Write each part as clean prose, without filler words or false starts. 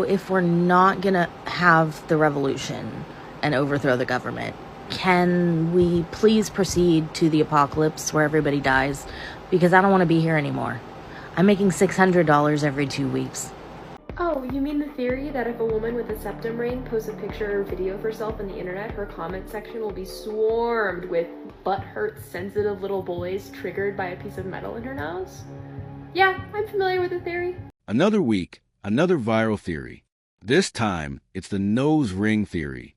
if we're not gonna have the revolution and overthrow the government, can we please proceed to the apocalypse where everybody dies? Because I don't want to be here anymore. I'm making $600 every 2 weeks. Oh, you mean the theory that if a woman with a septum ring posts a picture or video of herself on the internet, her comment section will be swarmed with butthurt, sensitive little boys triggered by a piece of metal in her nose? Yeah, I'm familiar with the theory. Another week, another viral theory. This time, it's the nose ring theory.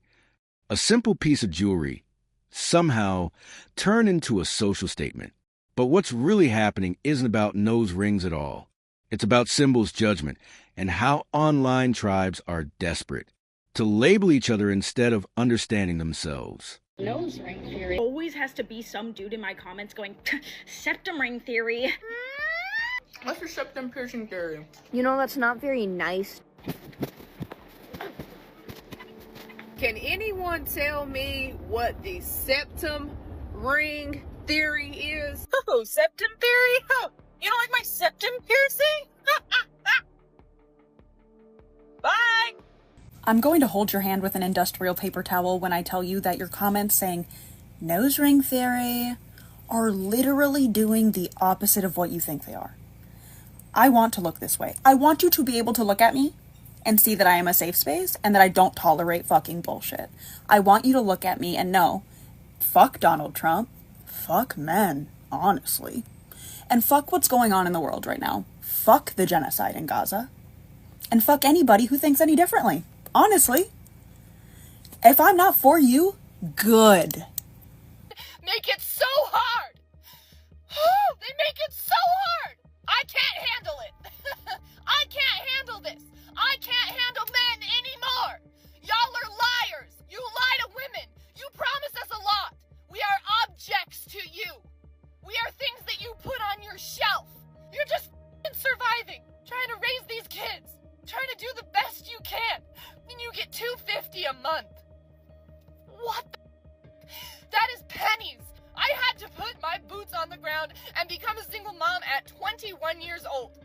A simple piece of jewelry, somehow, turned into a social statement. But what's really happening isn't about nose rings at all. It's about symbols judgment and how online tribes are desperate to label each other instead of understanding themselves. Nose ring theory. Always has to be some dude in my comments going, septum ring theory. What's your septum piercing theory? You know, that's not very nice. Can anyone tell me what the septum ring theory is? Oh, septum theory? Oh, you don't like my septum piercing? Bye! I'm going to hold your hand with an industrial paper towel when I tell you that your comments saying nose ring theory are literally doing the opposite of what you think they are. I want to look this way. I want you to be able to look at me and see that I am a safe space and that I don't tolerate fucking bullshit. I want you to look at me and know, fuck Donald Trump, fuck men, honestly, and fuck what's going on in the world right now. Fuck the genocide in Gaza. And fuck anybody who thinks any differently. Honestly. If I'm not for you, good. Make it so hard! They make it so hard! I can't handle it! I can't handle this! I can't handle men anymore! Y'all are liars! You lie to women! You promise us a lot! We are objects to you! We are things that you put on your shelf! You're just surviving! Trying to raise these kids! Trying to do the best you can! And you get $250 a month! What the That is pennies! I had to put my boots on the ground and become a single mom at 21 years old.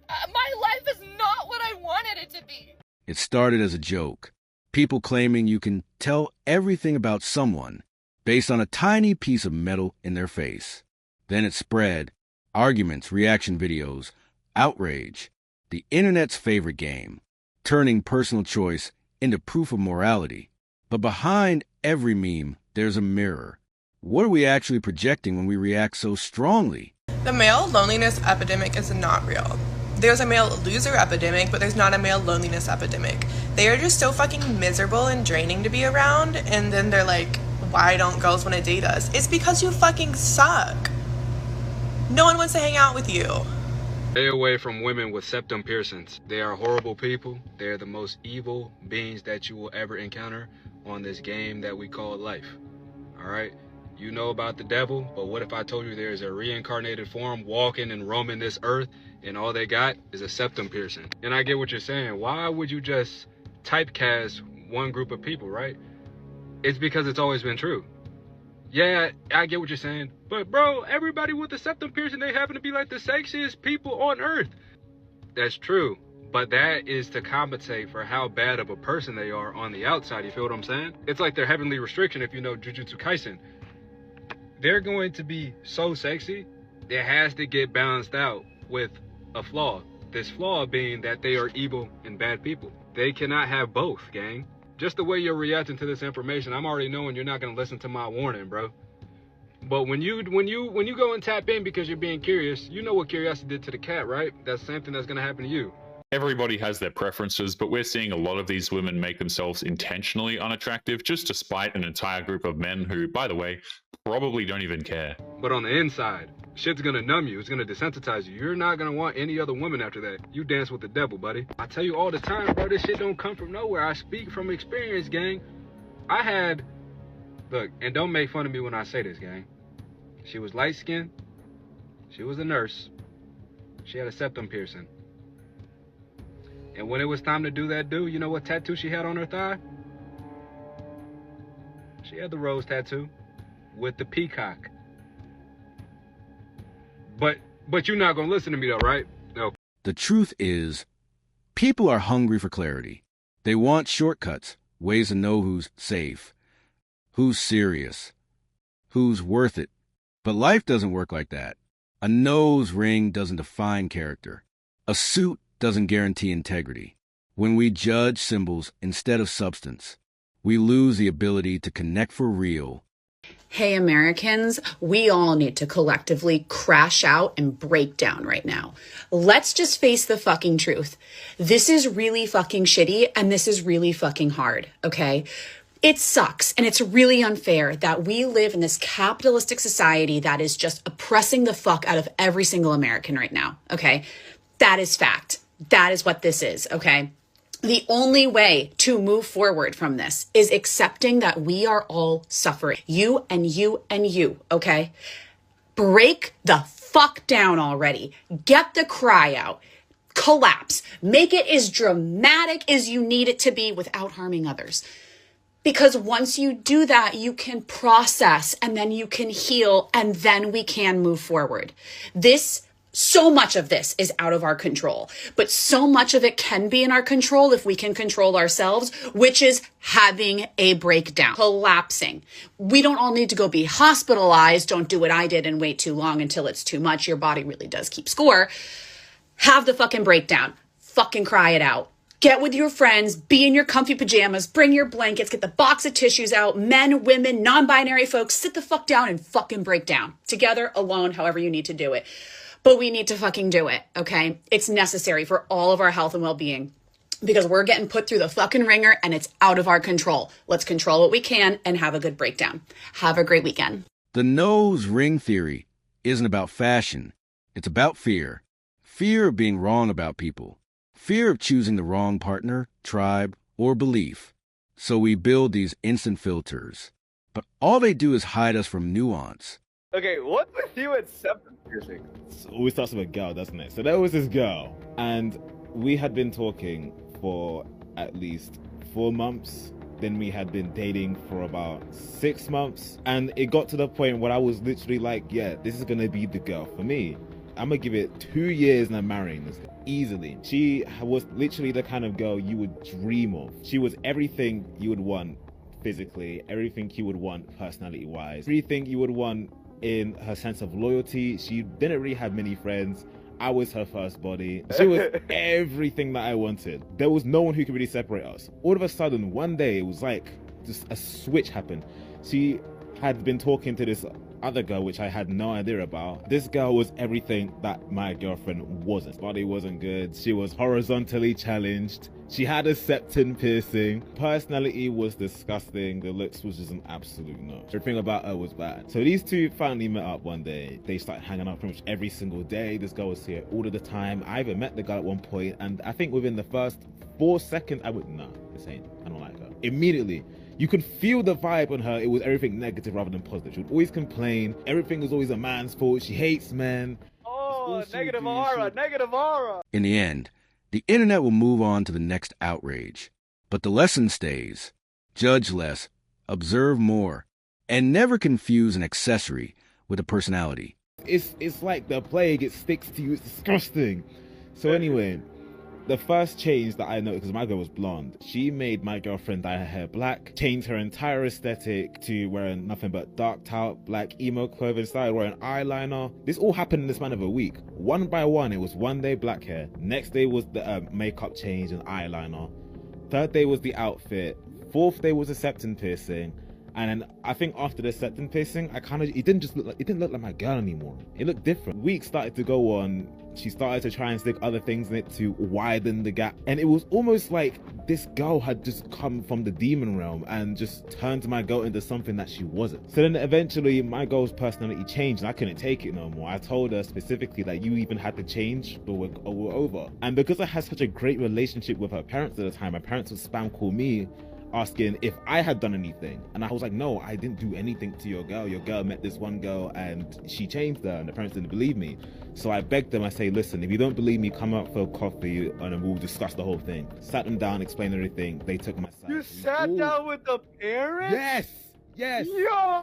My life is not what I wanted it to be. It started as a joke. People claiming you can tell everything about someone based on a tiny piece of metal in their face. Then it spread. Arguments, reaction videos, outrage. The internet's favorite game, turning personal choice into proof of morality. But behind every meme, there's a mirror. What are we actually projecting when we react so strongly? The male loneliness epidemic is not real. There's a male loser epidemic, but there's not a male loneliness epidemic. They are just so fucking miserable and draining to be around, and then they're like, why don't girls want to date us? It's because you fucking suck. No one wants to hang out with you. Stay away from women with septum piercings. They are horrible people. They're the most evil beings that you will ever encounter on this game that we call life. Alright? You know about the devil, but what if I told you there's a reincarnated form walking and roaming this earth and all they got is a septum piercing? And I get what you're saying. Why would you just typecast one group of people, right? It's because it's always been true. Yeah, I get what you're saying. But bro, everybody with a septum piercing, they happen to be like the sexiest people on earth. That's true. But that is to compensate for how bad of a person they are on the outside. You feel what I'm saying? It's like their heavenly restriction if you know Jujutsu Kaisen. They're going to be so sexy, it has to get balanced out with a flaw. This flaw being that they are evil and bad people. They cannot have both, gang. Just the way you're reacting to this information, I'm already knowing you're not going to listen to my warning, bro. But when you go and tap in because you're being curious, you know what curiosity did to the cat, right? That's the same thing that's going to happen to you. Everybody has their preferences, but we're seeing a lot of these women make themselves intentionally unattractive just to spite an entire group of men who, by the way, probably don't even care. But on the inside, shit's gonna numb you. It's gonna desensitize you. You're not gonna want any other woman after that. You dance with the devil, buddy. I tell you all the time, bro, this shit don't come from nowhere. I speak from experience, gang. Look, and don't make fun of me when I say this, gang. She was light-skinned. She was a nurse. She had a septum piercing. And when it was time to do that you know what tattoo she had on her thigh? She had the rose tattoo with the peacock. But you're not gonna listen to me though, right? No. The truth is, People are hungry for clarity. They want shortcuts, ways to know who's safe, who's serious, who's worth it. But life doesn't work like that. A nose ring doesn't define character. A suit doesn't guarantee integrity. When we judge symbols instead of substance, we lose the ability to connect for real. Hey, Americans, we all need to collectively crash out and break down right now. Let's just face the fucking truth. This is really fucking shitty and this is really fucking hard, okay? It sucks and it's really unfair that we live in this capitalistic society that is just oppressing the fuck out of every single American right now, okay? That is fact. That is what this is, okay? The only way to move forward from this is accepting that we are all suffering. You and you and you, okay? Break the fuck down already. Get the cry out. Collapse. Make it as dramatic as you need it to be without harming others. Because once you do that, you can process and then you can heal and then we can move forward. So much of this is out of our control, but so much of it can be in our control if we can control ourselves, which is having a breakdown, collapsing. We don't all need to go be hospitalized. Don't do what I did and wait too long until it's too much. Your body really does keep score. Have the fucking breakdown. Fucking cry it out. Get with your friends, be in your comfy pajamas, bring your blankets, get the box of tissues out. Men, women, non-binary folks, sit the fuck down and fucking break down. Together, alone, however you need to do it. But we need to fucking do it, okay? It's necessary for all of our health and well-being because we're getting put through the fucking ringer and it's out of our control. Let's control what we can and have a good breakdown. Have a great weekend. The nose ring theory isn't about fashion. It's about fear. Fear of being wrong about people. Fear of choosing the wrong partner, tribe, or belief. So we build these instant filters. But all they do is hide us from nuance. Okay, what's with you and septum piercing? It always starts with a girl, doesn't it? So there was this girl, and we had been talking for at least 4 months. Then we had been dating for about 6 months. And it got to the point where I was literally like, yeah, this is gonna be the girl for me. I'm gonna give it 2 years and I'm marrying this girl easily. She was literally the kind of girl you would dream of. She was everything you would want physically, everything you would want personality-wise, everything you would want in her sense of loyalty. She didn't really have many friends. I was her first body. She was everything that I wanted. There was no one who could really separate us. All of a sudden, one day, it was like just a switch happened. She had been talking to this other girl, which I had no idea about. This girl was everything that my girlfriend wasn't. Body wasn't good. She was horizontally challenged. She had a septum piercing. Personality was disgusting. The looks was just an absolute no. Everything about her was bad. So these two finally met up one day. They started hanging out pretty much every single day. This girl was here all of the time. I even met the girl at one point, and I think within the first 4 seconds, I went, nah, I don't like her. Immediately. You could feel the vibe on her. It was everything negative rather than positive. She would always complain. Everything was always a man's fault. She hates men. Oh, negative aura, negative aura. In the end, the internet will move on to the next outrage. But the lesson stays. Judge less, observe more, and never confuse an accessory with a personality. It's like the plague. It sticks to you. It's disgusting. So anyway, the first change that I noticed, because my girl was blonde, she made my girlfriend dye her hair black, changed her entire aesthetic to wearing nothing but dark tout, black emo clothing, started wearing eyeliner. This all happened in the span of a week. One by one, it was one day black hair, next day was the makeup change and eyeliner, third day was the outfit, fourth day was the septum piercing, and then I think after the septum piercing, it didn't look like my girl anymore. It looked different. Weeks started to go on. She started to try and stick other things in it to widen the gap. And it was almost like this girl had just come from the demon realm and just turned my girl into something that she wasn't. So then eventually my girl's personality changed and I couldn't take it no more. I told her specifically that you even had to change or we're over. And because I had such a great relationship with her parents at the time, my parents would spam call me asking if I had done anything. And I was like, no, I didn't do anything to your girl. Your girl met this one girl and she changed her, and the parents didn't believe me. So I begged them, I say, listen, if you don't believe me, come out for a coffee and we'll discuss the whole thing. Sat them down, explained everything. They took my side. You sat down with the parents? Yes. Yeah.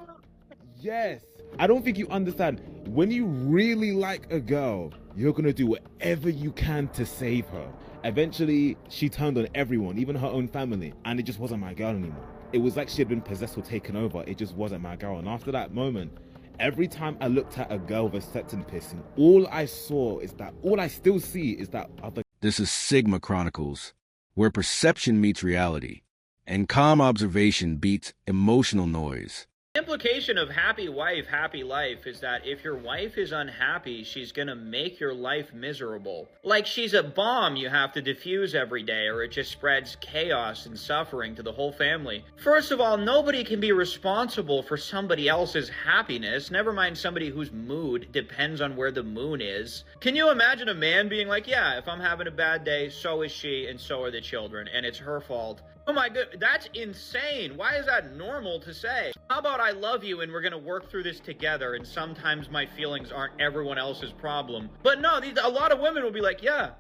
Yes. I don't think you understand. When you really like a girl, you're gonna do whatever you can to save her. Eventually, she turned on everyone, even her own family, and it just wasn't my girl anymore. It was like she had been possessed or taken over. It just wasn't my girl. And after that moment, every time I looked at a girl with a septum piercing, all I still see is that other. This is Sigma Chronicles, where perception meets reality, and calm observation beats emotional noise. The implication of happy wife, happy life is that if your wife is unhappy, she's gonna make your life miserable. Like she's a bomb you have to defuse every day, or it just spreads chaos and suffering to the whole family. First of all, nobody can be responsible for somebody else's happiness, never mind somebody whose mood depends on where the moon is. Can you imagine a man being like, yeah, if I'm having a bad day, so is she, and so are the children, and it's her fault? Oh my god, that's insane. Why is that normal to say? How about I love you and we're gonna work through this together, and sometimes my feelings aren't everyone else's problem. But no, a lot of women will be like, yeah,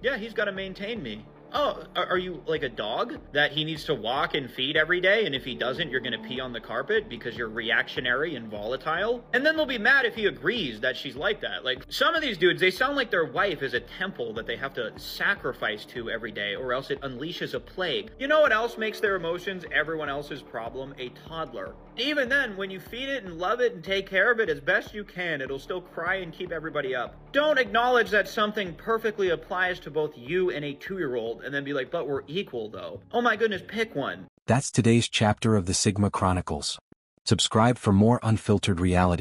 he's gotta maintain me. Oh, are you like a dog that he needs to walk and feed every day, and if he doesn't, you're gonna pee on the carpet because you're reactionary and volatile? And then they'll be mad if he agrees that she's like that. Like, some of these dudes, they sound like their wife is a temple that they have to sacrifice to every day, or else it unleashes a plague. You know what else makes their emotions everyone else's problem? A toddler. Even then, when you feed it and love it and take care of it as best you can, it'll still cry and keep everybody up. Don't acknowledge that something perfectly applies to both you and a 2-year-old and then be like, but we're equal though. Oh my goodness, pick one. That's today's chapter of the Sigma Chronicles. Subscribe for more unfiltered reality.